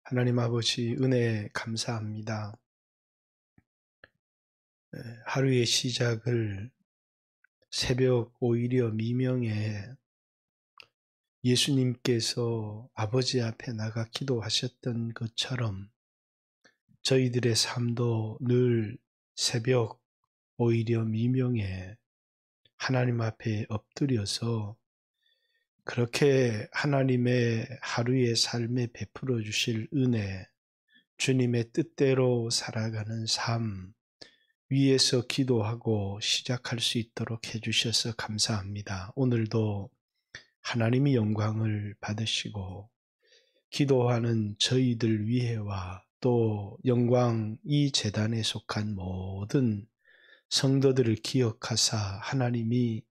하나님 아버지 은혜 감사합니다. 하루의 시작을 새벽 오히려 미명에 예수님께서 아버지 앞에 나가 기도하셨던 것처럼 저희들의 삶도 늘 새벽 오히려 미명에 하나님 앞에 엎드려서 그렇게 하나님의 하루의 삶에 베풀어 주실 은혜, 주님의 뜻대로 살아가는 삶 위에서 기도하고 시작할 수 있도록 해주셔서 감사합니다. 오늘도 하나님의 영광을 받으시고 기도하는 저희들 위에와 또 영광 이 제단에 속한 모든 성도들을 기억하사 하나님이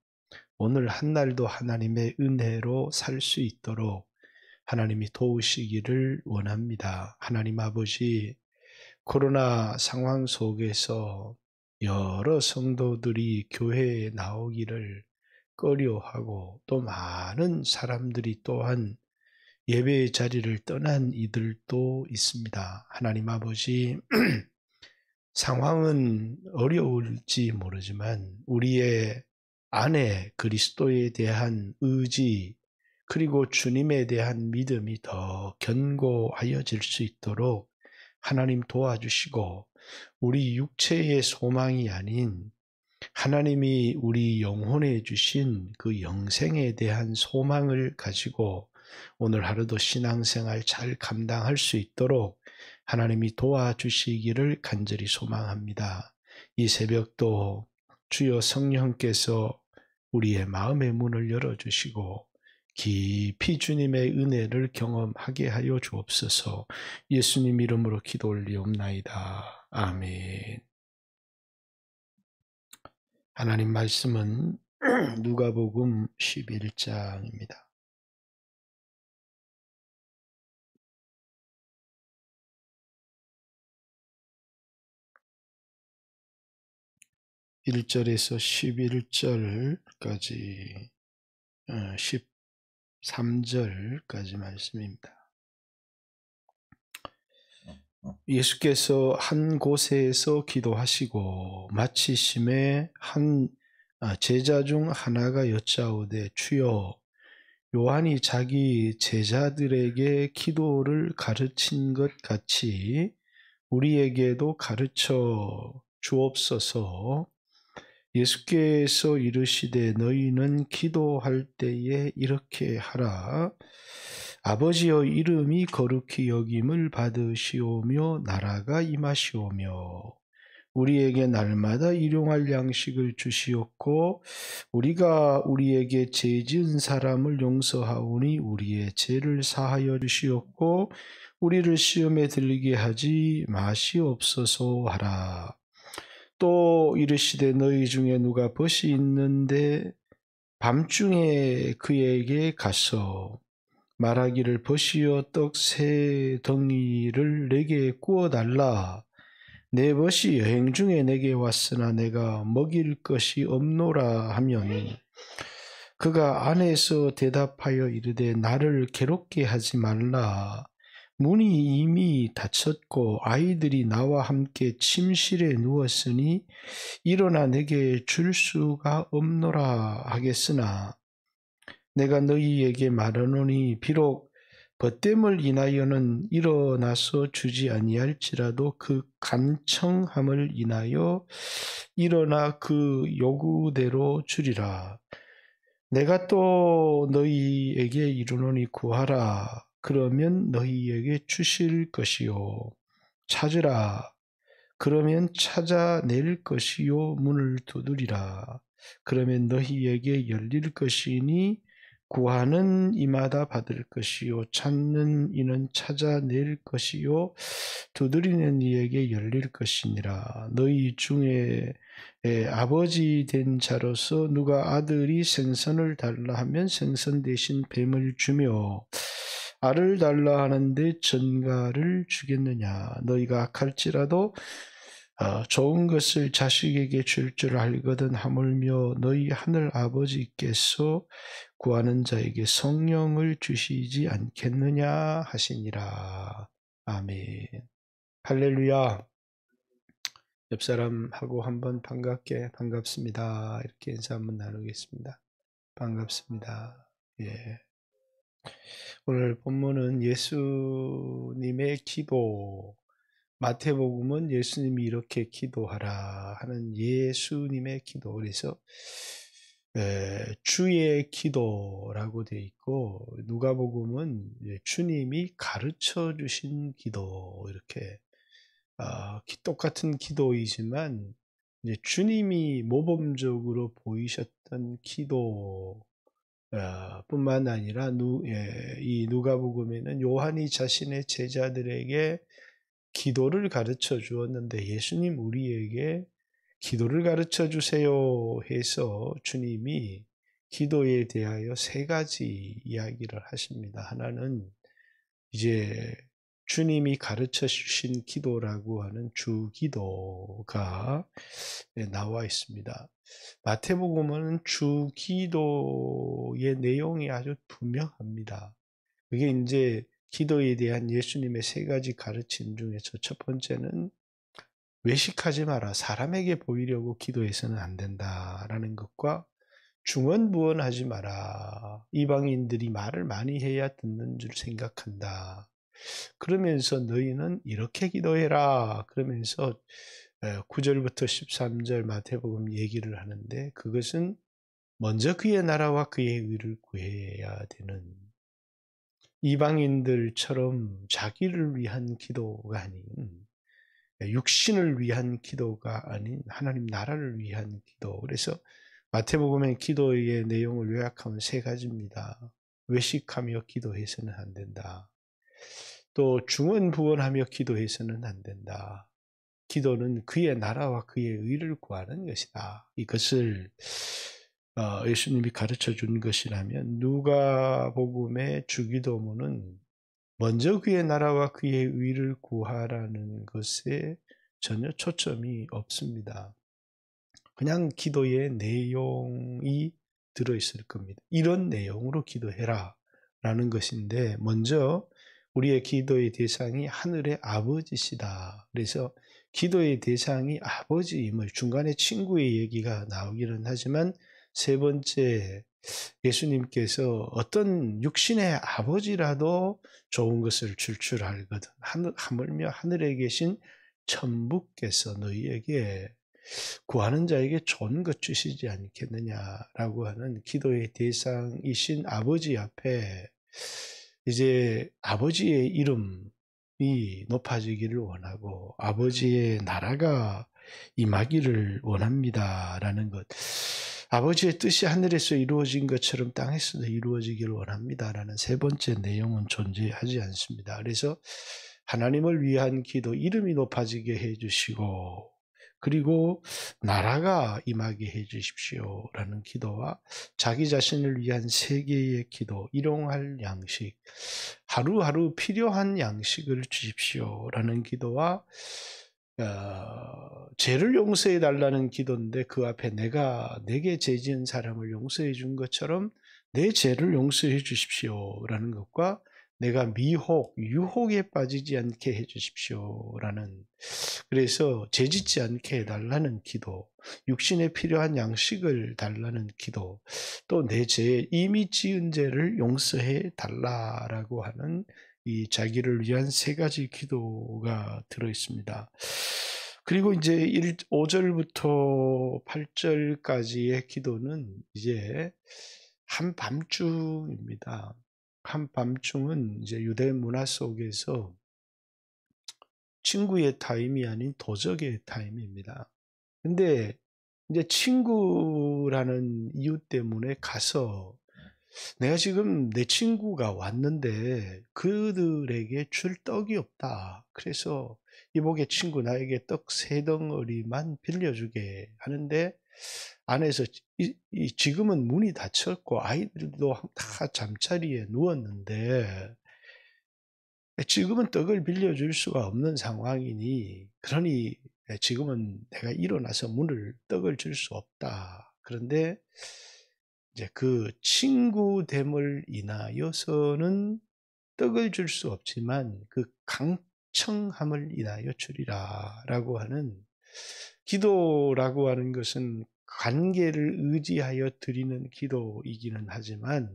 오늘 한날도 하나님의 은혜로 살 수 있도록 하나님이 도우시기를 원합니다. 하나님 아버지, 코로나 상황 속에서 여러 성도들이 교회에 나오기를 꺼려하고 또 많은 사람들이 또한 예배의 자리를 떠난 이들도 있습니다. 하나님 아버지, 상황은 어려울지 모르지만 우리의 안에 그리스도에 대한 의지 그리고 주님에 대한 믿음이 더 견고하여질 수 있도록 하나님 도와주시고 우리 육체의 소망이 아닌 하나님이 우리 영혼에 주신 그 영생에 대한 소망을 가지고 오늘 하루도 신앙생활 잘 감당할 수 있도록 하나님이 도와주시기를 간절히 소망합니다. 이 새벽도 주여 성령께서 우리의 마음의 문을 열어주시고 깊이 주님의 은혜를 경험하게 하여 주옵소서. 예수님 이름으로 기도 올리옵나이다. 아멘. 하나님 말씀은 누가복음 11장입니다. 1절에서 11절까지 13절까지 말씀입니다. 예수께서 한 곳에서 기도하시고 마치심에 한 제자 중 하나가 여짜오되 주여 요한이 자기 제자들에게 기도를 가르친 것 같이 우리에게도 가르쳐 주옵소서. 예수께서 이르시되 너희는 기도할 때에 이렇게 하라. 아버지여 이름이 거룩히 여김을 받으시오며 나라가 임하시오며 우리에게 날마다 일용할 양식을 주시옵고 우리가 우리에게 죄 지은 사람을 용서하오니 우리의 죄를 사하여 주시옵고 우리를 시험에 들게 하지 마시옵소서 하라. 또 이르시되 너희 중에 누가 벗이 있는데 밤중에 그에게 가서 말하기를 벗이여 떡 세 덩이를 내게 구워달라. 내 벗이 여행 중에 내게 왔으나 내가 먹일 것이 없노라 하면 그가 안에서 대답하여 이르되 나를 괴롭게 하지 말라. 문이 이미 닫혔고 아이들이 나와 함께 침실에 누웠으니 일어나 내게 줄 수가 없노라 하겠으나 내가 너희에게 말하노니 비록 벗됨을 인하여는 일어나서 주지 아니할지라도 그 간청함을 인하여 일어나 그 요구대로 주리라. 내가 또 너희에게 이르노니 구하라. 그러면 너희에게 주실 것이요. 찾으라. 그러면 찾아낼 것이요. 문을 두드리라. 그러면 너희에게 열릴 것이니 구하는 이마다 받을 것이요. 찾는 이는 찾아낼 것이요. 두드리는 이에게 열릴 것이니라. 너희 중에 아버지 된 자로서 누가 아들이 생선을 달라 하면 생선 대신 뱀을 주며 알을 달라 하는데 전갈을 주겠느냐. 너희가 악할지라도 좋은 것을 자식에게 줄 줄 알거든 하물며 너희 하늘 아버지께서 구하는 자에게 성령을 주시지 않겠느냐 하시니라. 아멘. 할렐루야. 옆 사람하고 한번 반갑습니다. 이렇게 인사 한번 나누겠습니다. 반갑습니다. 예. 오늘 본문은 예수님의 기도, 마태복음은 예수님이 이렇게 기도하라 하는 예수님의 기도. 그래서 주의 기도라고 되어 있고, 누가복음은 주님이 가르쳐 주신 기도, 이렇게 똑같은 기도이지만 이제 주님이 모범적으로 보이셨던 기도 뿐만 아니라 이 누가복음에는 요한이 자신의 제자들에게 기도를 가르쳐 주었는데, 예수님 우리에게 기도를 가르쳐 주세요 해서 주님이 기도에 대하여 세 가지 이야기를 하십니다. 하나는 이제 주님이 가르쳐 주신 기도라고 하는 주기도가 나와 있습니다. 마태복음은 주기도의 내용이 아주 분명합니다. 그게 이제 기도에 대한 예수님의 세 가지 가르침 중에서 첫 번째는 외식하지 마라. 사람에게 보이려고 기도해서는 안 된다라는 것과 중언부언하지 마라. 이방인들이 말을 많이 해야 듣는 줄 생각한다. 그러면서 너희는 이렇게 기도해라. 그러면서 9절부터 13절 마태복음 얘기를 하는데, 그것은 먼저 그의 나라와 그의 의를 구해야 되는, 이방인들처럼 자기를 위한 기도가 아닌, 육신을 위한 기도가 아닌 하나님 나라를 위한 기도. 그래서 마태복음의 기도의 내용을 요약하면 세 가지입니다. 외식하며 기도해서는 안 된다. 또 중언부언하며 기도해서는 안 된다. 기도는 그의 나라와 그의 의를 구하는 것이다. 이것을 예수님이 가르쳐 준 것이라면, 누가복음의 주기도문은 먼저 그의 나라와 그의 의를 구하라는 것에 전혀 초점이 없습니다. 그냥 기도의 내용이 들어있을 겁니다. 이런 내용으로 기도해라 라는 것인데, 먼저 우리의 기도의 대상이 하늘의 아버지시다. 그래서 기도의 대상이 아버지임을, 중간에 친구의 얘기가 나오기는 하지만 세 번째, 예수님께서 어떤 육신의 아버지라도 좋은 것을 줄 알거든. 하물며 하늘에 계신 천부께서 너희에게 구하는 자에게 좋은 것 주시지 않겠느냐라고 하는 기도의 대상이신 아버지 앞에 이제 아버지의 이름이 높아지기를 원하고 아버지의 나라가 임하기를 원합니다라는 것. 아버지의 뜻이 하늘에서 이루어진 것처럼 땅에서도 이루어지기를 원합니다라는 세 번째 내용은 존재하지 않습니다. 그래서 하나님을 위한 기도, 이름이 높아지게 해주시고 그리고 나라가 임하게 해주십시오라는 기도와 자기 자신을 위한 세계의 기도, 일용할 양식, 하루하루 필요한 양식을 주십시오라는 기도와 죄를 용서해 달라는 기도인데, 그 앞에 내가 내게 죄 지은 사람을 용서해 준 것처럼 내 죄를 용서해 주십시오라는 것과 내가 유혹에 빠지지 않게 해 주십시오라는, 그래서 죄 짓지 않게 해달라는 기도, 육신에 필요한 양식을 달라는 기도, 또 내 죄, 이미 지은 죄를 용서해 달라라고 하는 이 자기를 위한 세 가지 기도가 들어 있습니다. 그리고 이제 5절부터 8절까지의 기도는 이제 한밤중입니다. 한밤중은 이제 유대 문화 속에서 친구의 타임이 아닌 도적의 타임입니다. 근데 이제 친구라는 이유 때문에 가서, 내가 지금 내 친구가 왔는데 그들에게 줄 떡이 없다. 그래서 이복의 친구 나에게 떡 3덩어리만 빌려주게 하는데, 안에서 지금은 문이 닫혔고 아이들도 다 잠자리에 누웠는데 지금은 떡을 빌려줄 수가 없는 상황이니, 그러니 지금은 내가 일어나서 떡을 줄 수 없다. 그런데 이제 그 친구됨을 인하여서는 떡을 줄 수 없지만 그 간청함을 인하여 주리라 라고 하는, 기도라고 하는 것은 관계를 의지하여 드리는 기도이기는 하지만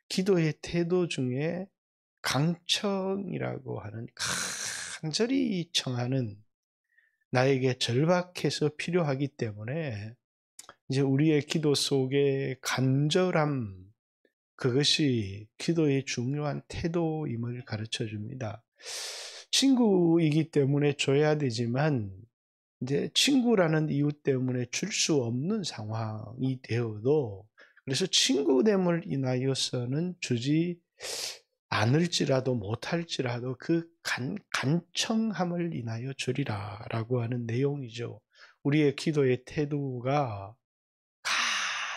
기도의 태도 중에 강청이라고 하는, 간절히 청하는, 나에게 절박해서 필요하기 때문에 이제 우리의 기도 속에 간절함, 그것이 기도의 중요한 태도임을 가르쳐 줍니다. 친구이기 때문에 줘야 되지만 이제 친구라는 이유 때문에 줄 수 없는 상황이 되어도, 그래서 친구됨을 인하여서는 주지 않을지라도 못할지라도 그 간청함을 인하여 주리라 라고 하는 내용이죠. 우리의 기도의 태도가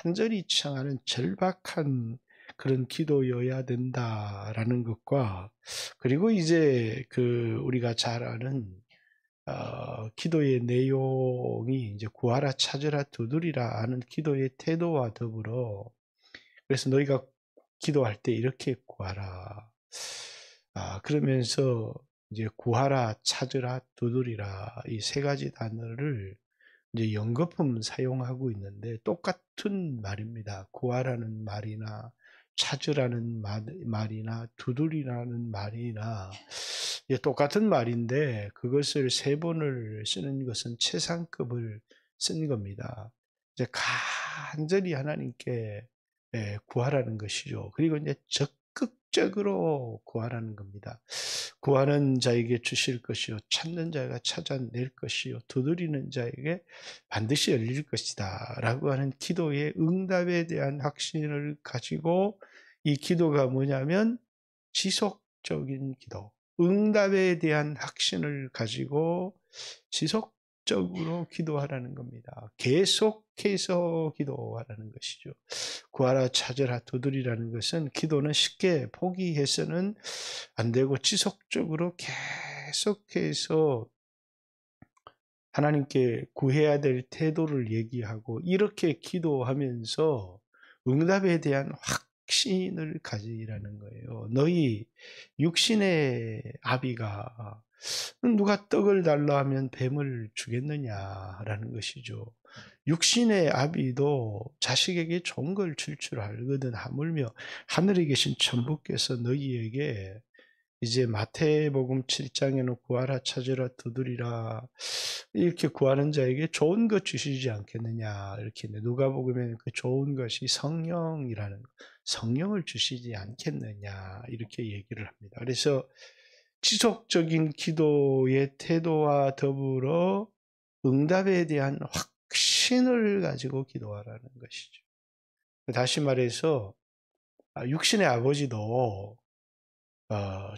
간절히 청하는 절박한 그런 기도여야 된다라는 것과, 그리고 이제 우리가 잘 아는 기도의 내용이 이제 구하라 찾으라 두드리라 하는 기도의 태도와 더불어, 그래서 너희가 기도할 때 이렇게 구하라. 그러면서 이제 구하라 찾으라 두드리라 이 세 가지 단어를 이제 연거품 사용하고 있는데 똑같은 말입니다. 구하라는 말이나 찾으라는 말이나 두드리라는 말이나 똑같은 말인데 그것을 세 번을 쓰는 것은 최상급을 쓴 겁니다. 이제 간절히 하나님께 구하라는 것이죠. 그리고 이제 적극적으로 구하라는 겁니다. 구하는 자에게 주실 것이요, 찾는 자가 찾아낼 것이요, 두드리는 자에게 반드시 열릴 것이다 라고 하는 기도의 응답에 대한 확신을 가지고, 이 기도가 뭐냐면 지속적인 기도, 응답에 대한 확신을 가지고 지속적으로 기도하라는 겁니다. 계속해서 기도하라는 것이죠. 구하라 찾으라 두드리라는 것은, 기도는 쉽게 포기해서는 안 되고 지속적으로 계속해서 하나님께 구해야 될 태도를 얘기하고, 이렇게 기도하면서 응답에 대한 확신을 가지라는 거예요. 너희 육신의 아비가 누가 떡을 달라 하면 뱀을 주겠느냐라는 것이죠. 육신의 아비도 자식에게 좋은 걸 줄 줄 알거든. 하물며 하늘에 계신 천부께서 너희에게 이제 마태복음 7장에는 구하라 찾으라 두드리라 이렇게 구하는 자에게 좋은 것 주시지 않겠느냐 이렇게, 누가복음에는 그 좋은 것이 성령이라는, 성령을 주시지 않겠느냐 이렇게 얘기를 합니다. 그래서 지속적인 기도의 태도와 더불어 응답에 대한 확신을 가지고 기도하라는 것이죠. 다시 말해서 육신의 아버지도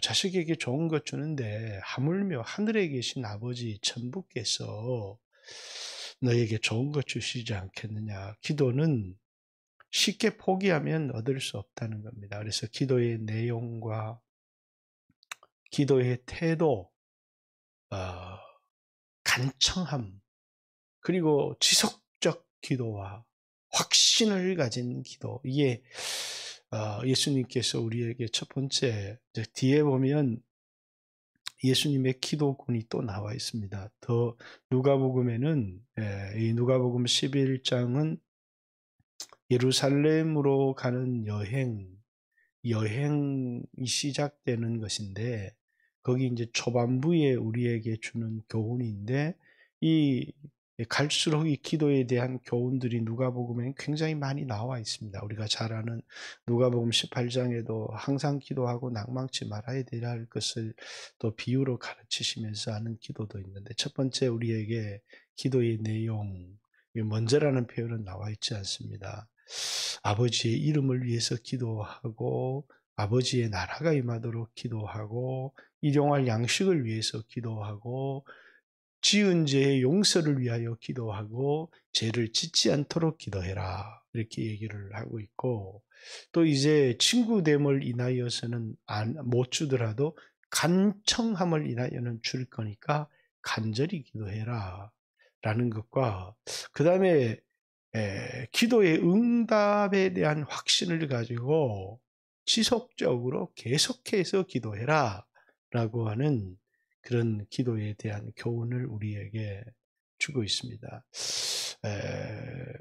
자식에게 좋은 것 주는데 하물며 하늘에 계신 아버지 천부께서 너에게 좋은 것 주시지 않겠느냐. 기도는 쉽게 포기하면 얻을 수 없다는 겁니다. 그래서 기도의 내용과 기도의 태도, 간청함, 그리고 지속적 기도와 확신을 가진 기도, 이게 예수님께서 우리에게 첫 번째, 뒤에 보면 예수님의 기도군이 또 나와 있습니다. 더 누가복음에는 이 누가복음 11장은 예루살렘으로 가는 여행이 시작되는 것인데, 거기 이제 초반부에 우리에게 주는 교훈인데, 이 갈수록 이 기도에 대한 교훈들이 누가복음에 굉장히 많이 나와 있습니다. 우리가 잘 아는 누가복음 18장에도 항상 기도하고 낭망치 말아야 될 것을 또 비유로 가르치시면서 하는 기도도 있는데, 첫 번째 우리에게 기도의 내용, 먼저라는 표현은 나와 있지 않습니다. 아버지의 이름을 위해서 기도하고, 아버지의 나라가 임하도록 기도하고, 일용할 양식을 위해서 기도하고, 지은 죄의 용서를 위하여 기도하고, 죄를 짓지 않도록 기도해라 이렇게 얘기를 하고 있고, 또 이제 친구됨을 인하여서는 못 주더라도 간청함을 인하여는 줄 거니까 간절히 기도해라 라는 것과, 그 다음에 기도의 응답에 대한 확신을 가지고 지속적으로 계속해서 기도해라 라고 하는 그런 기도에 대한 교훈을 우리에게 주고 있습니다.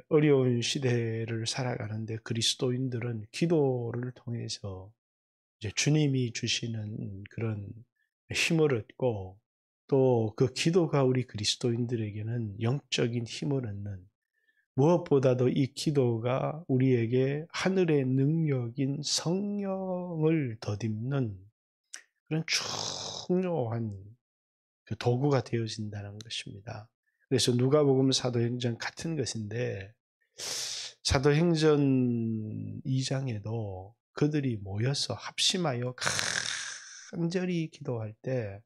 어려운 시대를 살아가는데 그리스도인들은 기도를 통해서 이제 주님이 주시는 그런 힘을 얻고 또 그 기도가 우리 그리스도인들에게는 영적인 힘을 얻는, 무엇보다도 이 기도가 우리에게 하늘의 능력인 성령을 덧입는 그런 중요한 그 도구가 되어진다는 것입니다. 그래서 누가복음 사도행전 같은 것인데 사도행전 2장에도 그들이 모여서 합심하여 간절히 기도할 때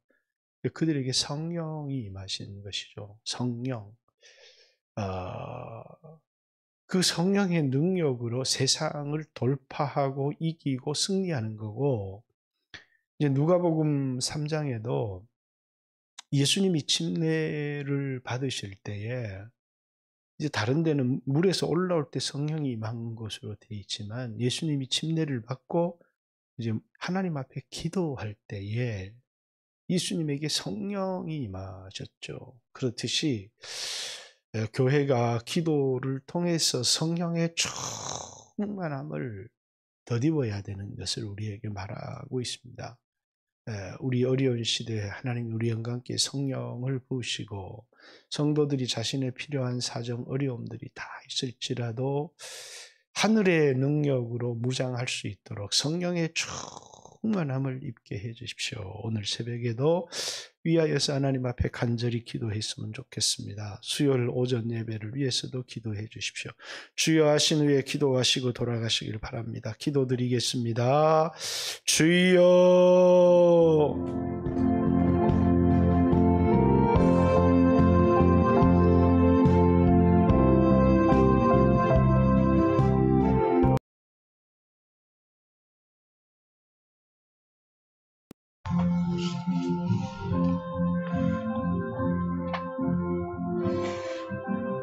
그들에게 성령이 임하신 것이죠. 성령. 그 성령의 능력으로 세상을 돌파하고 이기고 승리하는 거고, 이제 누가복음 3장에도 예수님이 침례를 받으실 때에 이제 다른 데는 물에서 올라올 때 성령이 임한 것으로 되어 있지만 예수님이 침례를 받고 이제 하나님 앞에 기도할 때에 예수님에게 성령이 임하셨죠. 그렇듯이 교회가 기도를 통해서 성령의 충만함을 덧입어야 되는 것을 우리에게 말하고 있습니다. 우리 어려운 시대에 하나님이 우리 영광께 성령을 부으시고 성도들이 자신의 필요한 사정 어려움들이 다 있을지라도 하늘의 능력으로 무장할 수 있도록 성령의 충만함을 입게 해 주십시오. 오늘 새벽에도 위하여서 하나님 앞에 간절히 기도했으면 좋겠습니다. 수요일 오전 예배를 위해서도 기도해 주십시오. 주여 하신 후에 기도하시고 돌아가시길 바랍니다. 기도드리겠습니다. 주여.